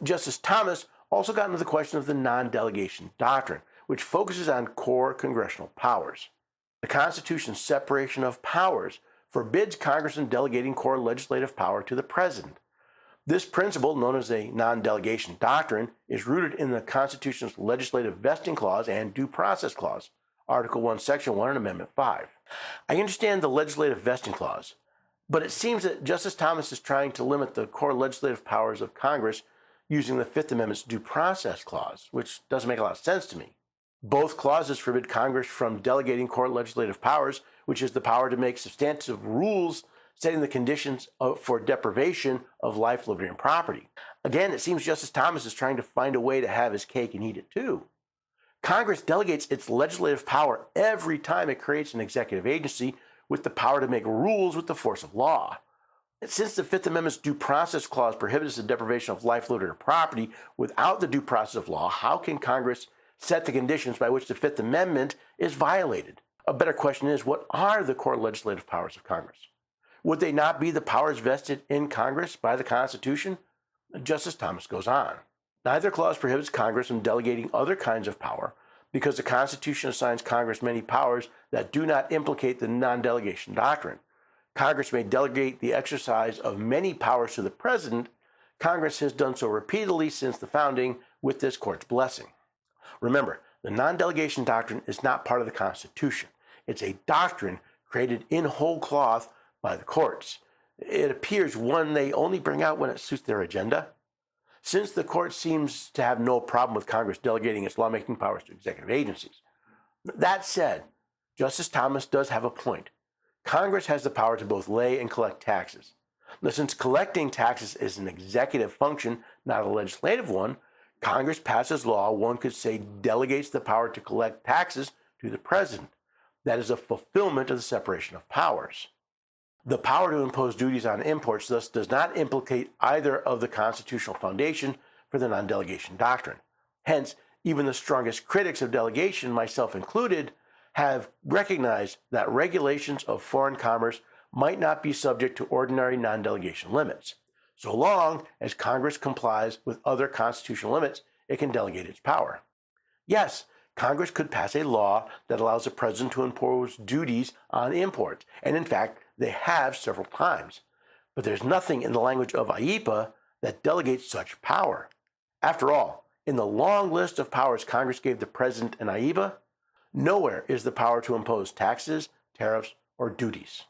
Justice Thomas also got into the question of the non-delegation doctrine, which focuses on core congressional powers. The Constitution's separation of powers forbids Congress from delegating core legislative power to the president. This principle, known as a non-delegation doctrine, is rooted in the Constitution's legislative vesting clause and due process clause, Article 1, Section 1, and Amendment 5. I understand the legislative vesting clause, but it seems that Justice Thomas is trying to limit the core legislative powers of Congress using the Fifth Amendment's due process clause, which doesn't make a lot of sense to me. Both clauses forbid Congress from delegating core legislative powers, which is the power to make substantive rules setting the conditions for deprivation of life, liberty, and property. Again, it seems Justice Thomas is trying to find a way to have his cake and eat it too. Congress delegates its legislative power every time it creates an executive agency with the power to make rules with the force of law. And since the Fifth Amendment's due process clause prohibits the deprivation of life, liberty, or property without the due process of law, how can Congress set the conditions by which the Fifth Amendment is violated? A better question is, what are the core legislative powers of Congress? Would they not be the powers vested in Congress by the Constitution? Justice Thomas goes on. Neither clause prohibits Congress from delegating other kinds of power because the Constitution assigns Congress many powers that do not implicate the non-delegation doctrine. Congress may delegate the exercise of many powers to the president. Congress has done so repeatedly since the founding with this court's blessing. Remember, the non-delegation doctrine is not part of the Constitution. It's a doctrine created in whole cloth by the courts. It appears one they only bring out when it suits their agenda. Since the court seems to have no problem with Congress delegating its lawmaking powers to executive agencies. That said, Justice Thomas does have a point. Congress has the power to both lay and collect taxes. Now, since collecting taxes is an executive function, not a legislative one, Congress passes law, one could say, delegates the power to collect taxes to the president. That is a fulfillment of the separation of powers. The power to impose duties on imports thus does not implicate either of the constitutional foundation for the non-delegation doctrine. Hence, even the strongest critics of delegation, myself included, have recognized that regulations of foreign commerce might not be subject to ordinary non-delegation limits. So long as Congress complies with other constitutional limits, it can delegate its power. Yes, Congress could pass a law that allows the president to impose duties on imports, and in fact, they have several times. But there's nothing in the language of IEPA that delegates such power. After all, in the long list of powers Congress gave the president in IEPA, nowhere is the power to impose taxes, tariffs, or duties.